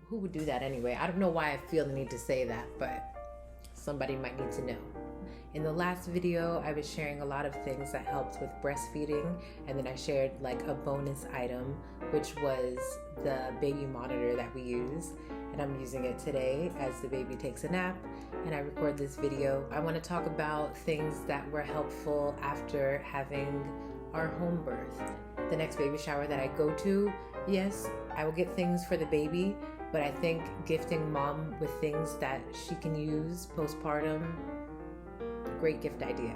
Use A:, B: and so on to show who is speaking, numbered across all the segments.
A: who would do that anyway? I don't know why I feel the need to say that, but somebody might need to know. In the last video, I was sharing a lot of things that helped with breastfeeding, and then I shared like a bonus item, which was the baby monitor that we use, and I'm using it today as the baby takes a nap and I record this video. I want to talk about things that were helpful after having our home birth. The next baby shower that I go to, yes, I will get things for the baby, but I think gifting mom with things that she can use postpartum, great gift idea.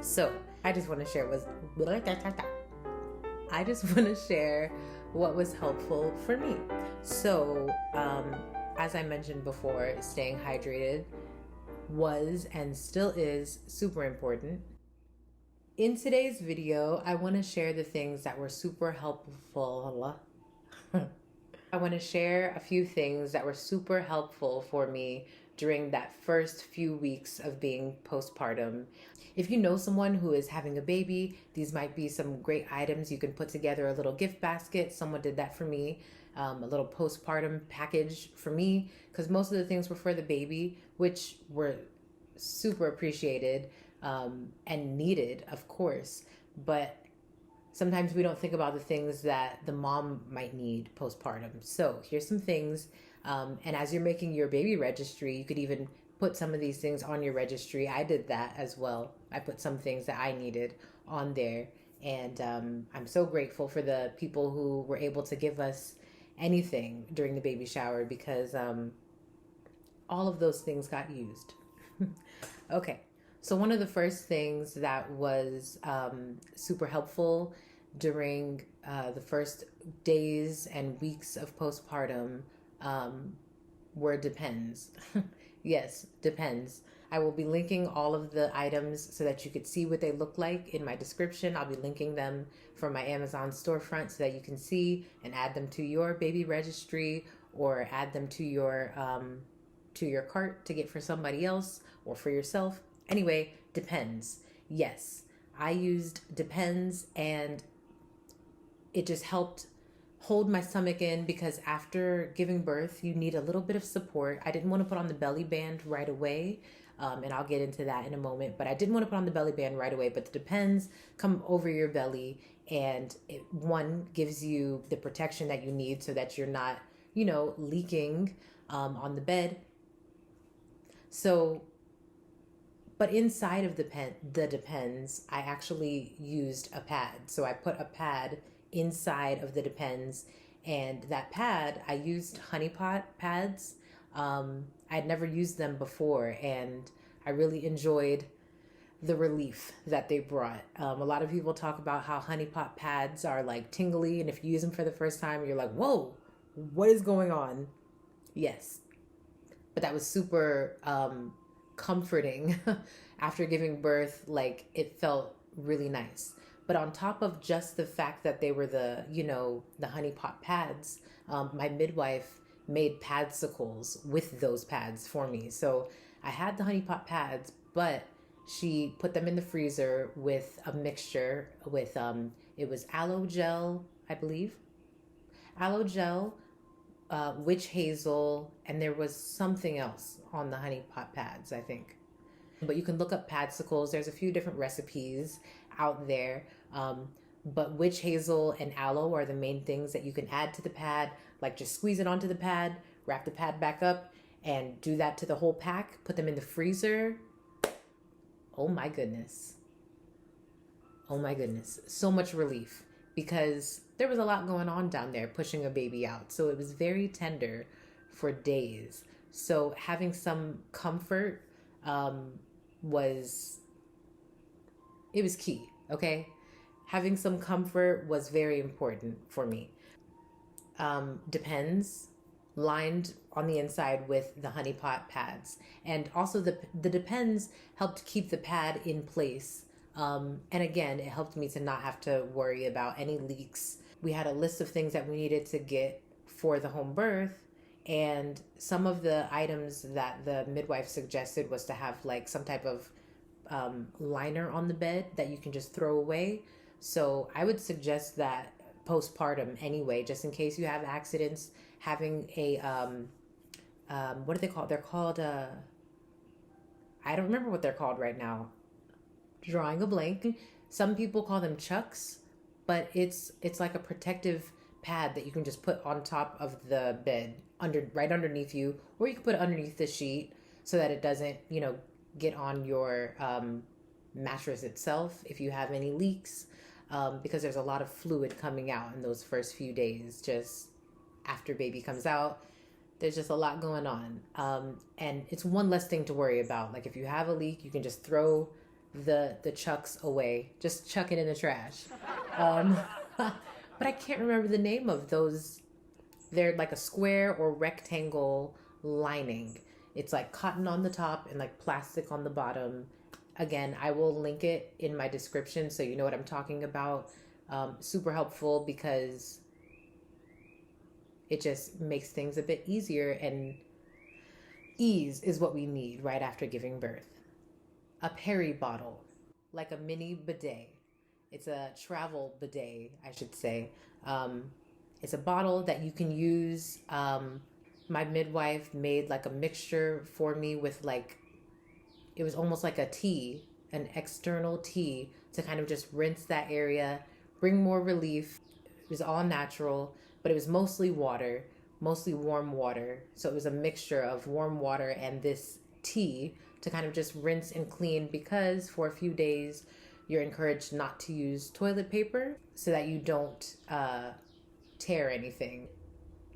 A: So I just want to share what was helpful for me. So as I mentioned before, staying hydrated was and still is super important. In today's video, I want to share the things that were super helpful. I want to share a few things that were super helpful for me during that first few weeks of being postpartum. If you know someone who is having a baby, these might be some great items. You can put together a little gift basket. Someone did that for me. A little postpartum package for me, because most of the things were for the baby, which were super appreciated and needed, of course. But sometimes we don't think about the things that the mom might need postpartum. So here's some things. And as you're making your baby registry, you could even put some of these things on your registry. I did that as well. I put some things that I needed on there. And I'm so grateful for the people who were able to give us anything during the baby shower, because all of those things got used. Okay. So one of the first things that was super helpful during the first days and weeks of postpartum were Depends. Yes, Depends. I will be linking all of the items so that you could see what they look like in my description. I'll be linking them from my Amazon storefront so that you can see and add them to your baby registry, or add them to your cart to get for somebody else or for yourself. Anyway, Depends. Yes, I used Depends, and it just helped hold my stomach in, because after giving birth, you need a little bit of support. I didn't want to put on the belly band right away, and I'll get into that in a moment, but I didn't want to put on the belly band right away. But the Depends come over your belly, and one gives you the protection that you need so that you're not, leaking on the bed. So, but inside of the Depends, I actually used a pad. So I put a pad inside of the Depends, and that pad, I used honey pot pads. I'd never used them before, and I really enjoyed the relief that they brought. A lot of people talk about how honey pot pads are like tingly, and if you use them for the first time, you're like, whoa, what is going on? Yes, but that was super comforting. After giving birth, like, it felt really nice. But on top of just the fact that they were the honey pot pads, my midwife made padsicles with those pads for me. So I had the honey pot pads, but she put them in the freezer with a mixture with, it was aloe gel, I believe. Aloe gel, witch hazel, and there was something else on the honey pot pads, I think. But you can look up padsicles. There's a few different recipes out there. But witch hazel and aloe are the main things that you can add to the pad. Like, just squeeze it onto the pad, wrap the pad back up, and do that to the whole pack. Put them in the freezer. Oh my goodness. Oh my goodness. So much relief, because there was a lot going on down there pushing a baby out. So it was very tender for days. So having some comfort was key. Okay. Having some comfort was very important for me. Depends, lined on the inside with the honey pot pads. And also the Depends helped keep the pad in place. And again, it helped me to not have to worry about any leaks. We had a list of things that we needed to get for the home birth. And some of the items that the midwife suggested was to have like some type of liner on the bed that you can just throw away. So I would suggest that postpartum anyway, just in case you have accidents, having a what are they called? They're called I don't remember what they're called right now. Drawing a blank. Some people call them Chux, but it's like a protective pad that you can just put on top of the bed, right underneath you, or you can put it underneath the sheet so that it doesn't, get on your mattress itself if you have any leaks, because there's a lot of fluid coming out in those first few days, just after baby comes out. There's just a lot going on. And it's one less thing to worry about. Like if you have a leak, you can just throw the Chux away. Just chuck it in the trash. But I can't remember the name of those. They're like a square or rectangle lining. It's like cotton on the top and like plastic on the bottom. Again, I will link it in my description so you know what I'm talking about. Super helpful because it just makes things a bit easier, and ease is what we need right after giving birth. A Peri Bottle, like a mini bidet. It's a travel bidet, I should say. It's a bottle that you can use. My midwife made like a mixture for me with it was almost like a tea, an external tea to kind of just rinse that area, bring more relief. It was all natural, but it was mostly water, mostly warm water. So it was a mixture of warm water and this tea to kind of just rinse and clean, because for a few days you're encouraged not to use toilet paper so that you don't tear anything.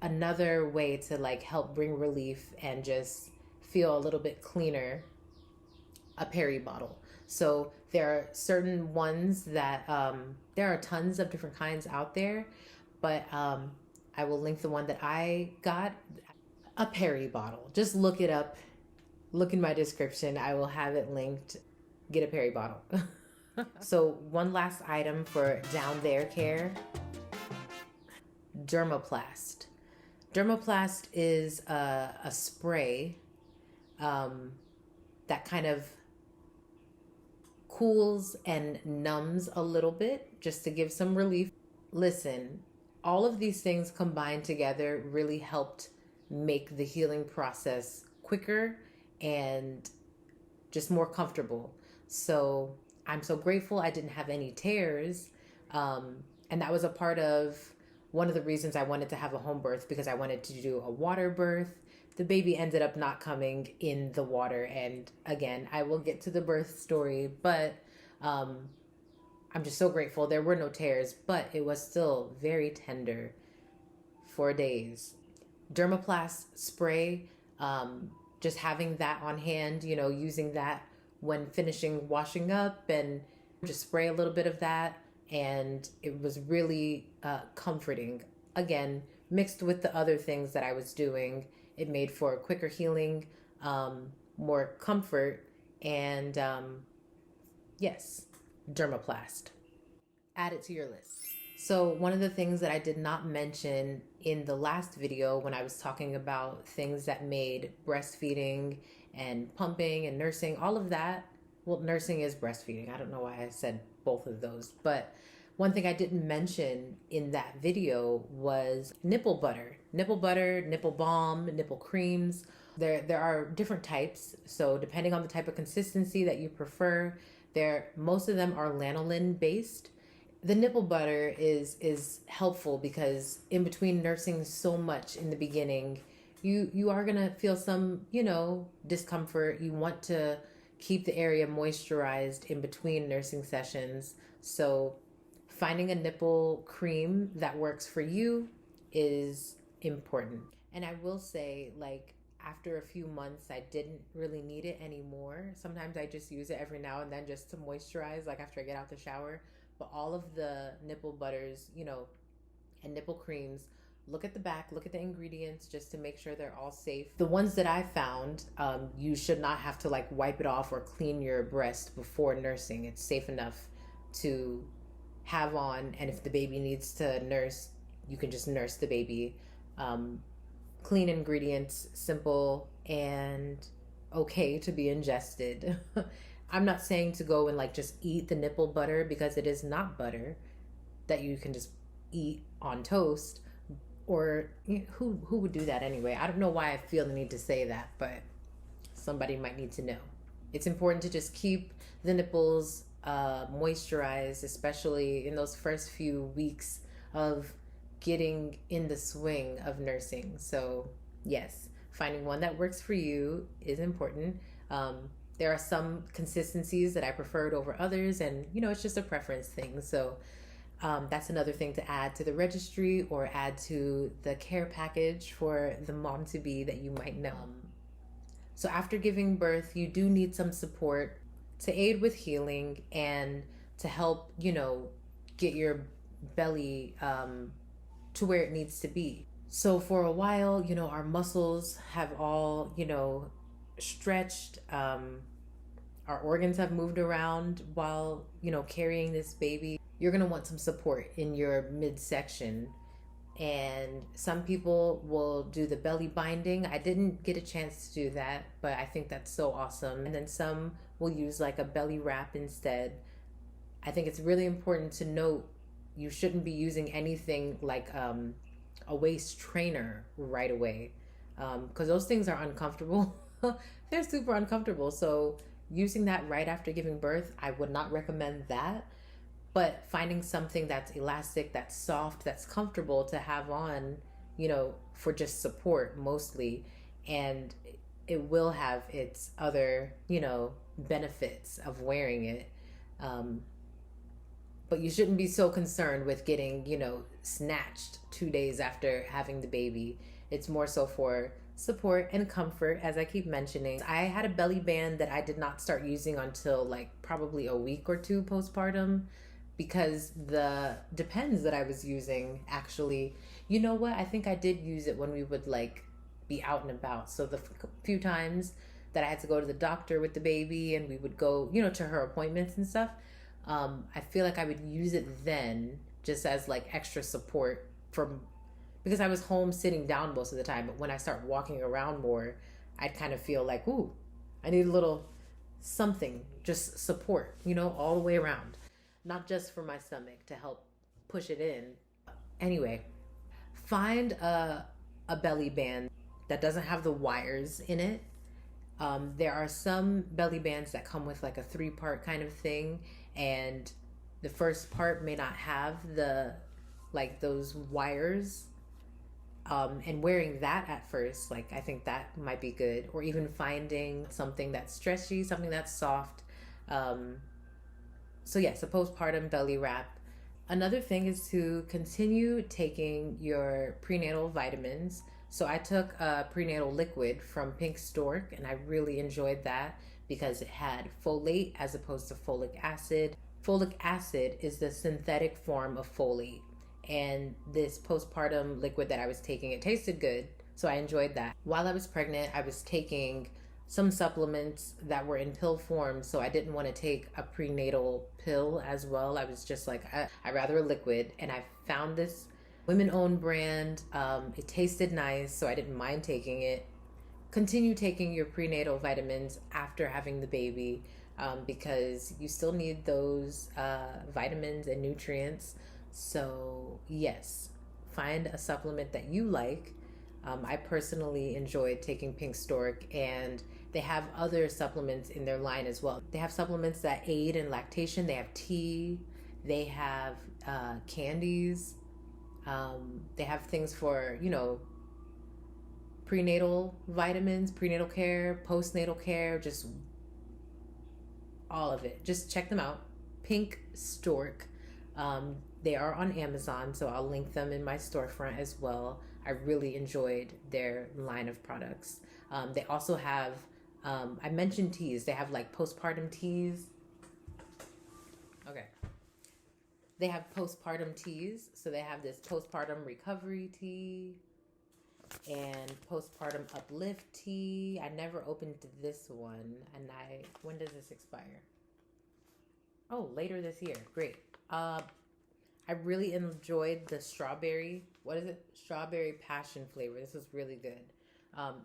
A: Another way to help bring relief and just feel a little bit cleaner, a Peri bottle. So there are certain ones that there are tons of different kinds out there, but I will link the one that I got, a Peri bottle. Just look it up. Look in my description. I will have it linked. Get a Peri bottle. So one last item for down there care, Dermoplast. Dermoplast is a spray that kind of cools and numbs a little bit just to give some relief. Listen, all of these things combined together really helped make the healing process quicker and just more comfortable. So I'm so grateful I didn't have any tears. And that was a part of one of the reasons I wanted to have a home birth, because I wanted to do a water birth. The baby ended up not coming in the water. And again, I will get to the birth story, but I'm just so grateful. There were no tears, but it was still very tender for days. Dermoplast spray, just having that on hand, using that when finishing washing up, and just spray a little bit of that. And it was really comforting. Again, mixed with the other things that I was doing, it made for quicker healing, more comfort, and yes, Dermoplast. Add it to your list. So one of the things that I did not mention in the last video when I was talking about things that made breastfeeding and pumping and nursing, all of that, well, nursing is breastfeeding. I don't know why I said both of those, but one thing I didn't mention in that video was nipple butter. Nipple butter, nipple balm, nipple creams. There are different types, so depending on the type of consistency that you prefer, most of them are lanolin based. The nipple butter is helpful because in between nursing so much in the beginning, you are gonna feel some, discomfort. You want to keep the area moisturized in between nursing sessions. So finding a nipple cream that works for you is important. And I will say, after a few months, I didn't really need it anymore. Sometimes I just use it every now and then just to moisturize, after I get out the shower. But all of the nipple butters, and nipple creams, look at the back, look at the ingredients just to make sure they're all safe. The ones that I found, you should not have to wipe it off or clean your breast before nursing. It's safe enough to have on, and if the baby needs to nurse, you can just nurse the baby. Clean ingredients, simple, and okay to be ingested. I'm not saying to go and just eat the nipple butter, because it is not butter that you can just eat on toast, Or who would do that anyway? I don't know why I feel the need to say that, but somebody might need to know. It's important to just keep the nipples moisturized, especially in those first few weeks of getting in the swing of nursing. So, yes, finding one that works for you is important. There are some consistencies that I preferred over others, and it's just a preference thing. So, that's another thing to add to the registry or add to the care package for the mom to be that you might know. So after giving birth, you do need some support to aid with healing and to help, get your belly to where it needs to be. So for a while, our muscles have all, stretched. Our organs have moved around while, carrying this baby. You're going to want some support in your midsection. And some people will do the belly binding. I didn't get a chance to do that, but I think that's so awesome. And then some will use like a belly wrap instead. I think it's really important to note you shouldn't be using anything like a waist trainer right away, because those things are uncomfortable. They're super uncomfortable. So using that right after giving birth, I would not recommend that. But finding something that's elastic, that's soft, that's comfortable to have on, for just support mostly. And it will have its other, benefits of wearing it. But you shouldn't be so concerned with getting, snatched 2 days after having the baby. It's more so for support and comfort, as I keep mentioning. I had a belly band that I did not start using until like probably a week or two postpartum, because the Depends that I was using actually, you know what? I think I did use it when we would like be out and about. So the few times that I had to go to the doctor with the baby and we would go, to her appointments and stuff, I feel like I would use it then just as like extra support because I was home sitting down most of the time. But when I start walking around more, I'd kind of feel like, ooh, I need a little something, just support, all the way around. Not just for my stomach to help push it in. Anyway, find a belly band that doesn't have the wires in it. There are some belly bands that come with like a 3-part kind of thing, and the first part may not have those wires. And wearing that at first, I think that might be good. Or even finding something that's stretchy, something that's soft. So yes, a postpartum belly wrap. Another thing is to continue taking your prenatal vitamins. So I took a prenatal liquid from Pink Stork, and I really enjoyed that because it had folate as opposed to folic acid. Folic acid is the synthetic form of folate. And this postpartum liquid that I was taking, it tasted good. So I enjoyed that. While I was pregnant, I was taking some supplements that were in pill form, so I didn't want to take a prenatal pill as well. I was just like, I'd rather a liquid. And I found this women-owned brand. It tasted nice, so I didn't mind taking it. Continue taking your prenatal vitamins after having the baby, because you still need those vitamins and nutrients. So yes, find a supplement that you like. I personally enjoyed taking Pink Stork, and they have other supplements in their line as well. They have supplements that aid in lactation. They have tea. They have candies. They have things for, prenatal vitamins, prenatal care, postnatal care, just all of it. Just check them out. Pink Stork. They are on Amazon, so I'll link them in my storefront as well. I really enjoyed their line of products. They also have, I mentioned teas. They have like postpartum teas. Okay. They have postpartum teas. So they have this postpartum recovery tea and postpartum uplift tea. I never opened this one. And when does this expire? Oh, later this year. Great. I really enjoyed the strawberry. What is it? Strawberry passion flavor. This was really good.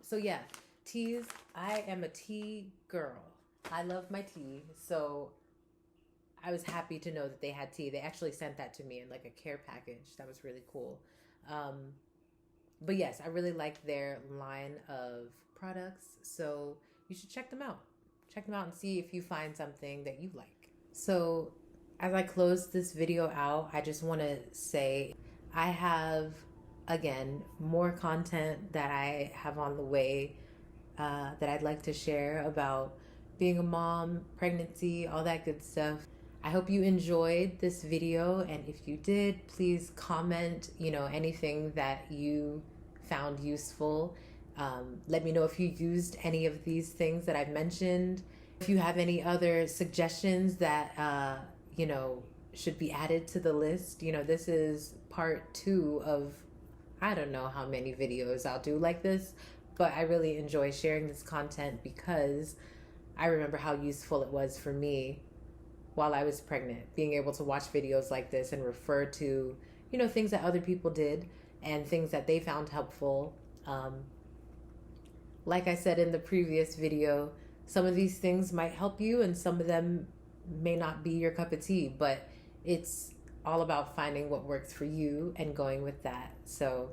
A: So yeah, teas. I am a tea girl. I love my tea. So I was happy to know that they had tea. They actually sent that to me in like a care package. That was really cool. But yes, I really like their line of products, so you should check them out. Check them out and see if you find something that you like. So as I close this video out, I just want to say I have, again, more content that I have on the way that I'd like to share about being a mom, pregnancy, all that good stuff. I hope you enjoyed this video, and if you did, please comment, anything that you found useful. Let me know if you used any of these things that I've mentioned. If you have any other suggestions that, should be added to the list. This is part 2 of I don't know how many videos I'll do like this, but I really enjoy sharing this content because I remember how useful it was for me while I was pregnant, being able to watch videos like this and refer to, things that other people did and things that they found helpful. Like I said in the previous video, some of these things might help you and some of them may not be your cup of tea, but it's all about finding what works for you and going with that. So,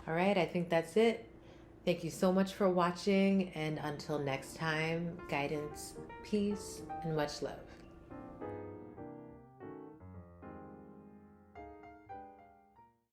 A: all right, I think that's it. Thank you so much for watching, and until next time, guidance, peace, and much love.